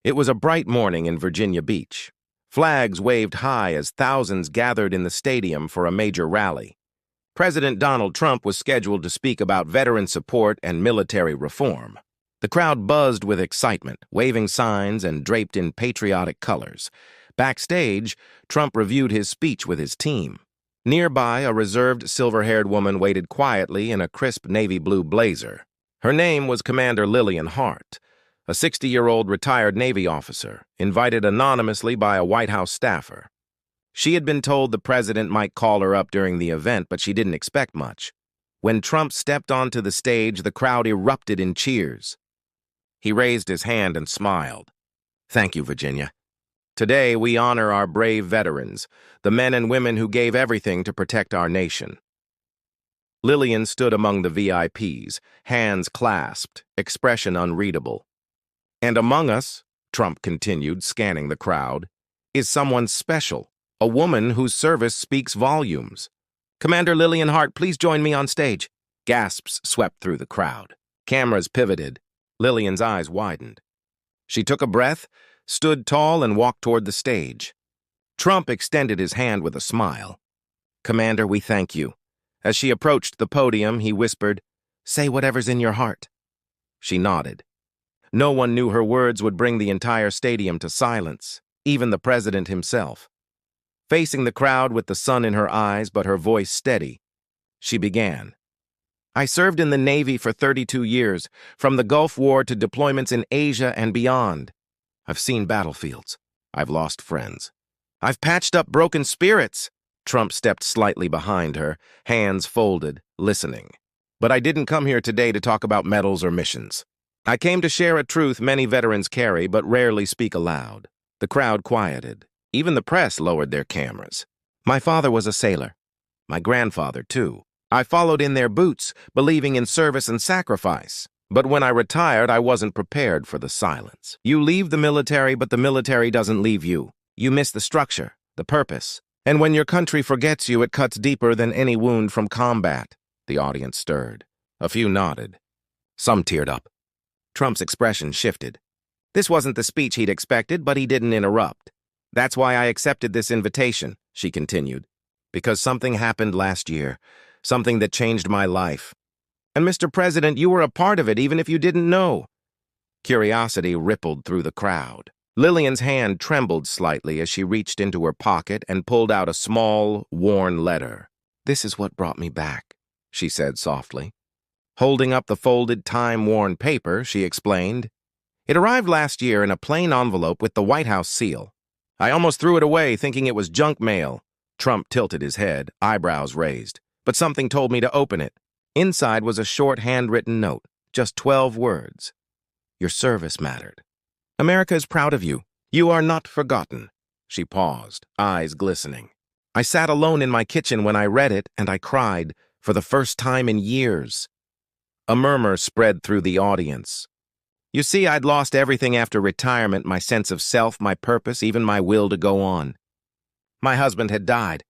It was a bright morning in Virginia Beach. Flags waved high as thousands gathered in the stadium for a major rally. President Donald Trump was scheduled to speak about veteran support and military reform. The crowd buzzed with excitement, waving signs and draped in patriotic colors. Backstage, Trump reviewed his speech with his team. Nearby, a reserved silver-haired woman waited quietly in a crisp navy blue blazer. Her name was Commander Lillian Hart, a 60-year-old retired Navy officer, invited anonymously by a White House staffer. She had been told the president might call her up during the event, but she didn't expect much. When Trump stepped onto the stage, the crowd erupted in cheers. He raised his hand and smiled. "Thank you, Virginia. Today, we honor our brave veterans, the men and women who gave everything to protect our nation." Lillian stood among the VIPs, hands clasped, expression unreadable. "And among us," Trump continued, scanning the crowd, "is someone special, a woman whose service speaks volumes. Commander Lillian Hart, please join me on stage." Gasps swept through the crowd. Cameras pivoted. Lillian's eyes widened. She took a breath, stood tall, and walked toward the stage. Trump extended his hand with a smile. "Commander, we thank you." As she approached the podium, he whispered, "Say whatever's in your heart." She nodded. No one knew her words would bring the entire stadium to silence, even the president himself. Facing the crowd with the sun in her eyes but her voice steady, she began. "I served in the Navy for 32 years, from the Gulf War to deployments in Asia and beyond. I've seen battlefields. I've lost friends. I've patched up broken spirits." Trump stepped slightly behind her, hands folded, listening. "But I didn't come here today to talk about medals or missions. I came to share a truth many veterans carry but rarely speak aloud." The crowd quieted. Even the press lowered their cameras. "My father was a sailor. My grandfather, too. I followed in their boots, believing in service and sacrifice. But when I retired, I wasn't prepared for the silence. You leave the military, but the military doesn't leave you. You miss the structure, the purpose. And when your country forgets you, it cuts deeper than any wound from combat." The audience stirred. A few nodded. Some teared up. Trump's expression shifted. This wasn't the speech he'd expected, but he didn't interrupt. "That's why I accepted this invitation," she continued. "Because something happened last year, something that changed my life. And Mr. President, you were a part of it, even if you didn't know." Curiosity rippled through the crowd. Lillian's hand trembled slightly as she reached into her pocket and pulled out a small, worn letter. "This is what brought me back," she said softly. Holding up the folded, time-worn paper, she explained, "It arrived last year in a plain envelope with the White House seal. I almost threw it away, thinking it was junk mail." Trump tilted his head, eyebrows raised. "But something told me to open it. Inside was a short handwritten note, just 12 words. Your service mattered. America is proud of you. You are not forgotten." She paused, eyes glistening. "I sat alone in my kitchen when I read it, and I cried, for the first time in years." A murmur spread through the audience. "You see, I'd lost everything after retirement, my sense of self, my purpose, even my will to go on. My husband had died.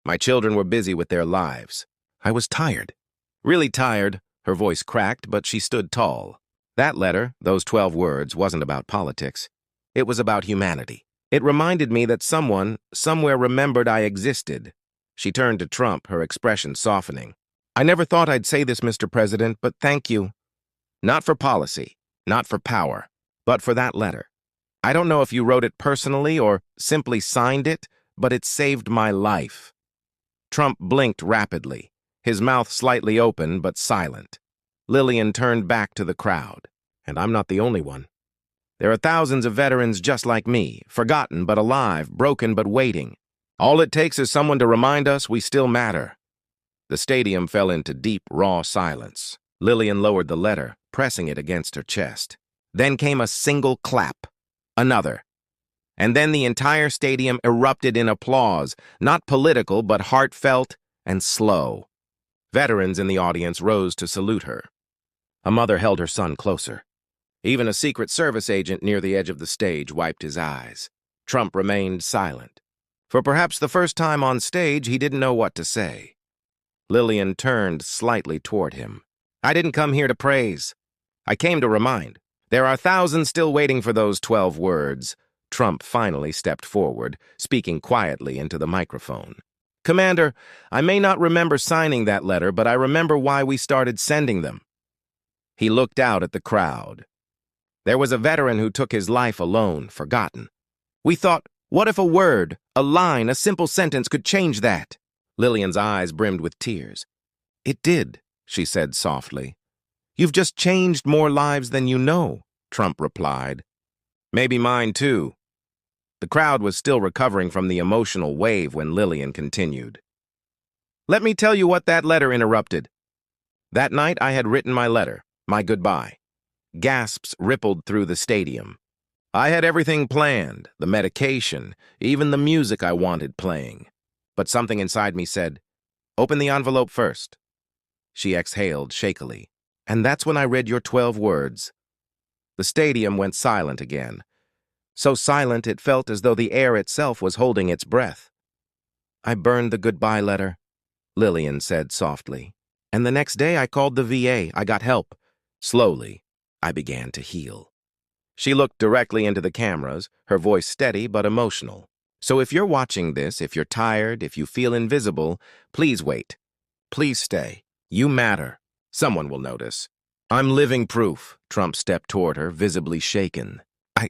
My children were busy with their lives. I was tired. Really tired." Her voice cracked, but she stood tall. That letter, those 12 words, wasn't about politics. It was about humanity. It reminded me that someone, somewhere remembered I existed. She turned to Trump, her expression softening. "I never thought I'd say this, Mr. President, but thank you. Not for policy, not for power, but for that letter. I don't know if you wrote it personally or simply signed it, but it saved my life." Trump blinked rapidly, his mouth slightly open but silent. Lillian turned back to the crowd. "And I'm not the only one. There are thousands of veterans just like me, forgotten but alive, broken but waiting. All it takes is someone to remind us we still matter." The stadium fell into deep, raw silence. Lillian lowered the letter, pressing it against her chest. Then came a single clap. Another. And then the entire stadium erupted in applause, not political but heartfelt and slow. Veterans in the audience rose to salute her. A mother held her son closer. Even a Secret Service agent near the edge of the stage wiped his eyes. Trump remained silent. For perhaps the first time on stage, he didn't know what to say. Lillian turned slightly toward him. "I didn't come here to praise. I came to remind. There are thousands still waiting for those 12 words. Trump finally stepped forward, speaking quietly into the microphone. Commander, I may not remember signing that letter, but I remember why we started sending them. He looked out at the crowd. There was a veteran who took his life alone, forgotten. We thought, what if a word, a line, a simple sentence could change that? Lillian's eyes brimmed with tears. It did, she said softly. You've just changed more lives than you know, Trump replied. Maybe mine too. The crowd was still recovering from the emotional wave when Lillian continued. Let me tell you what that letter interrupted. That night I had written my letter, my goodbye. Gasps rippled through the stadium. I had everything planned, the medication, even the music I wanted playing. But something inside me said, open the envelope first. She exhaled shakily. And that's when I read your 12 words. The stadium went silent again. So silent it felt as though the air itself was holding its breath. I burned the goodbye letter, Lillian said softly. And the next day I called the VA. I got help. Slowly, I began to heal. She looked directly into the cameras, her voice steady but emotional. So if you're watching this, if you're tired, if you feel invisible, please wait. Please stay. You matter. Someone will notice. I'm living proof. Trump stepped toward her, visibly shaken.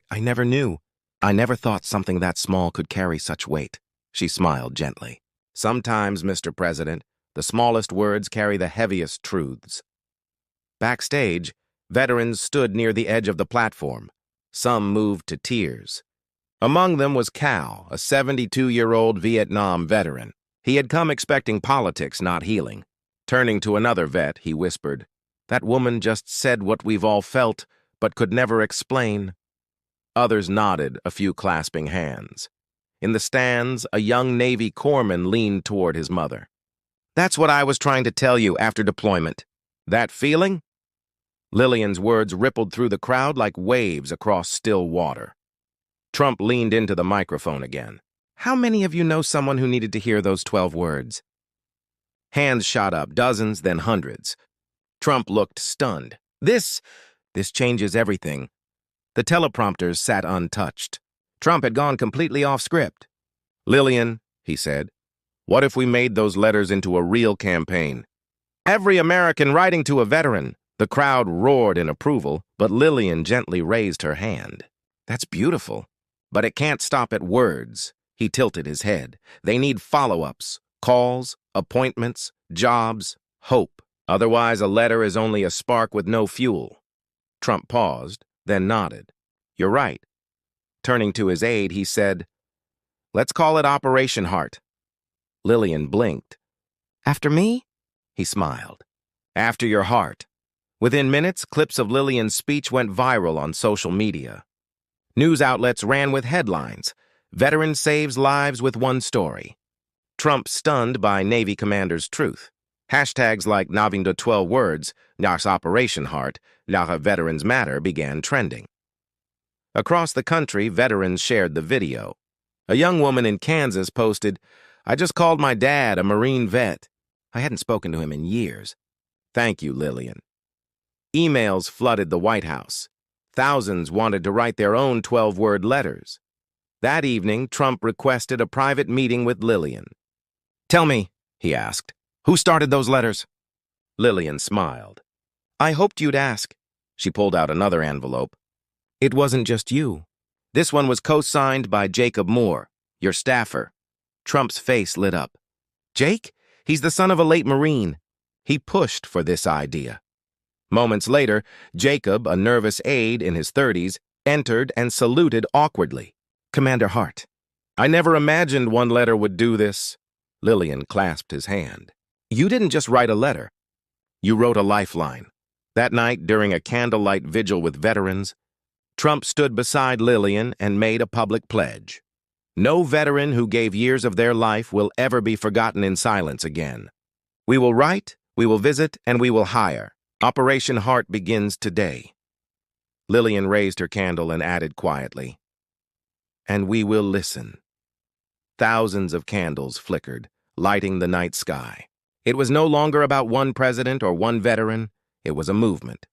I never knew. I never thought something that small could carry such weight. She smiled gently. Sometimes, Mr. President, the smallest words carry the heaviest truths. Backstage, veterans stood near the edge of the platform. Some moved to tears. Among them was Cal, a 72-year-old Vietnam veteran. He had come expecting politics, not healing. Turning to another vet, he whispered, that woman just said what we've all felt, but could never explain. Others nodded, a few clasping hands. In the stands, a young Navy corpsman leaned toward his mother. That's what I was trying to tell you after deployment. That feeling? Lillian's words rippled through the crowd like waves across still water. Trump leaned into the microphone again. How many of you know someone who needed to hear those 12 words? Hands shot up, dozens, then hundreds. Trump looked stunned. This changes everything. The teleprompters sat untouched. Trump had gone completely off script. Lillian, he said, what if we made those letters into a real campaign? Every American writing to a veteran. The crowd roared in approval, but Lillian gently raised her hand. That's beautiful, but it can't stop at words. He tilted his head. They need follow-ups, calls, appointments, jobs, hope. Otherwise, a letter is only a spark with no fuel. Trump paused, then nodded. You're right. Turning to his aide, he said, let's call it Operation Heart. Lillian blinked. After me? He smiled. After your heart. Within minutes, clips of Lillian's speech went viral on social media. News outlets ran with headlines. Veteran saves lives with one story. Trump stunned by Navy Commander's truth. Hashtags like Navinda 12 words, Nas Operation Heart, Lara Veterans Matter began trending. Across the country, veterans shared the video. A young woman in Kansas posted, I just called my dad, a Marine vet. I hadn't spoken to him in years. Thank you, Lillian. Emails flooded the White House. Thousands wanted to write their own 12-word letters. That evening, Trump requested a private meeting with Lillian. Tell me, he asked, who started those letters? Lillian smiled. I hoped you'd ask. She pulled out another envelope. It wasn't just you. This one was co-signed by Jacob Moore, your staffer. Trump's face lit up. Jake? He's the son of a late Marine. He pushed for this idea. Moments later, Jacob, a nervous aide in his 30s, entered and saluted awkwardly. Commander Hart. I never imagined one letter would do this. Lillian clasped his hand. You didn't just write a letter. You wrote a lifeline. That night, during a candlelight vigil with veterans, Trump stood beside Lillian and made a public pledge. No veteran who gave years of their life will ever be forgotten in silence again. We will write, we will visit, and we will hire. Operation Heart begins today. Lillian raised her candle and added quietly, and we will listen. Thousands of candles flickered, lighting the night sky. It was no longer about one president or one veteran. It was a movement.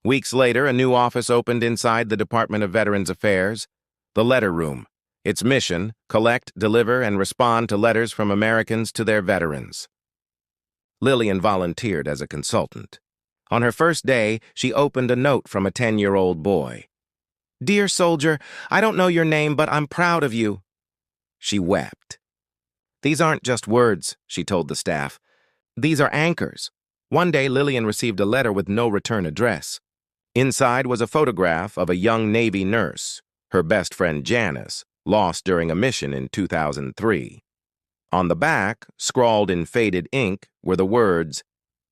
Weeks later, a new office opened inside the Department of Veterans Affairs, the Letter Room. Its mission: collect, deliver, and respond to letters from Americans to their veterans. Lillian volunteered as a consultant. On her first day, she opened a note from a 10-year-old boy. "Dear soldier, I don't know your name, but I'm proud of you." She wept. "These aren't just words," she told the staff. "These are anchors." One day, Lillian received a letter with no return address. Inside was a photograph of a young Navy nurse, her best friend Janice, lost during a mission in 2003. On the back, scrawled in faded ink, were the words,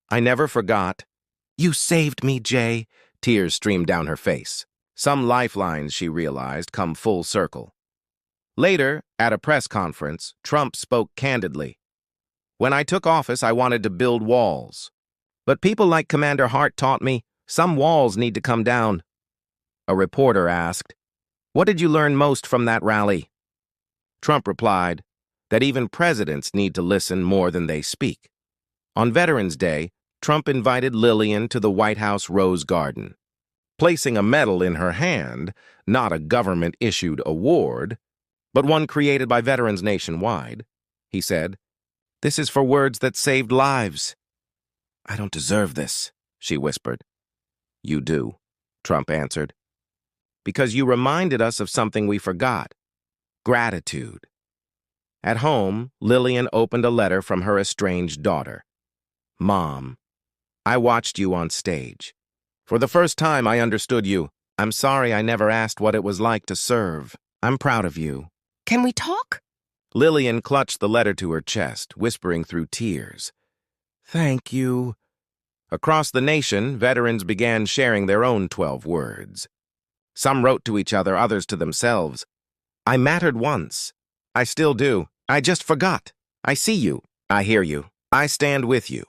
"I never forgot. You saved me, Jay." Tears streamed down her face. Some lifelines, she realized, come full circle. Later, at a press conference, Trump spoke candidly. "When I took office, I wanted to build walls. But people like Commander Hart taught me some walls need to come down." A reporter asked, "What did you learn most from that rally?" Trump replied that even presidents need to listen more than they speak. On Veterans Day, Trump invited Lillian to the White House Rose Garden. Placing a medal in her hand, not a government-issued award, but one created by veterans nationwide, he said, "This is for words that saved lives." "I don't deserve this," she whispered. "You do," Trump answered. "Because you reminded us of something we forgot: gratitude." At home, Lillian opened a letter from her estranged daughter. "Mom, I watched you on stage. For the first time, I understood you. I'm sorry I never asked what it was like to serve. I'm proud of you." Can we talk? Lillian clutched the letter to her chest, whispering through tears, "Thank you." Across the nation, veterans began sharing their own 12 words. Some wrote to each other, others to themselves. "I mattered once. I still do. I just forgot. I see you. I hear you. I stand with you."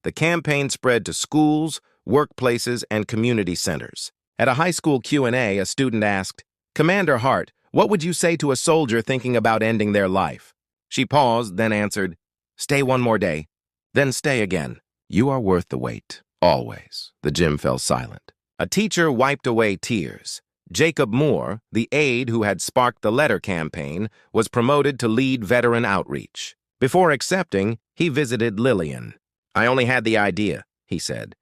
The campaign spread to schools, workplaces, and community centers. At a high school Q&A, a student asked, "Commander Hart, what would you say to a soldier thinking about ending their life?" She paused, then answered, "Stay one more day, then stay again. You are worth the wait, always." The gym fell silent. A teacher wiped away tears. Jacob Moore, the aide who had sparked the letter campaign, was promoted to lead veteran outreach. Before accepting, he visited Lillian. "I only had the idea," he said.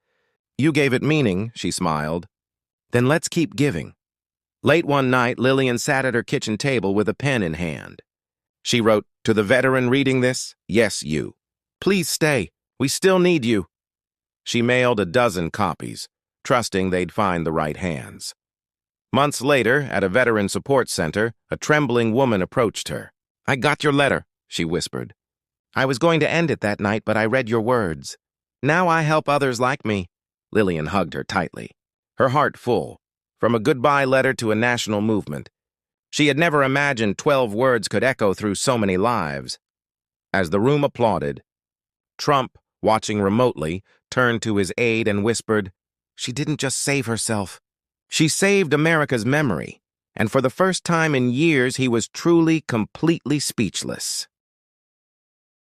"You gave it meaning," she smiled. "Then let's keep giving." Late one night, Lillian sat at her kitchen table with a pen in hand. She wrote, "To the veteran reading this, yes, you. Please stay. We still need you." She mailed a dozen copies, trusting they'd find the right hands. Months later, at a veteran support center, a trembling woman approached her. "I got your letter," she whispered. "I was going to end it that night, but I read your words. Now I help others like me." Lillian hugged her tightly, her heart full. From a goodbye letter to a national movement. She had never imagined 12 words could echo through so many lives. As the room applauded, Trump, watching remotely, turned to his aide and whispered, "She didn't just save herself. She saved America's memory." And for the first time in years, he was truly, completely speechless.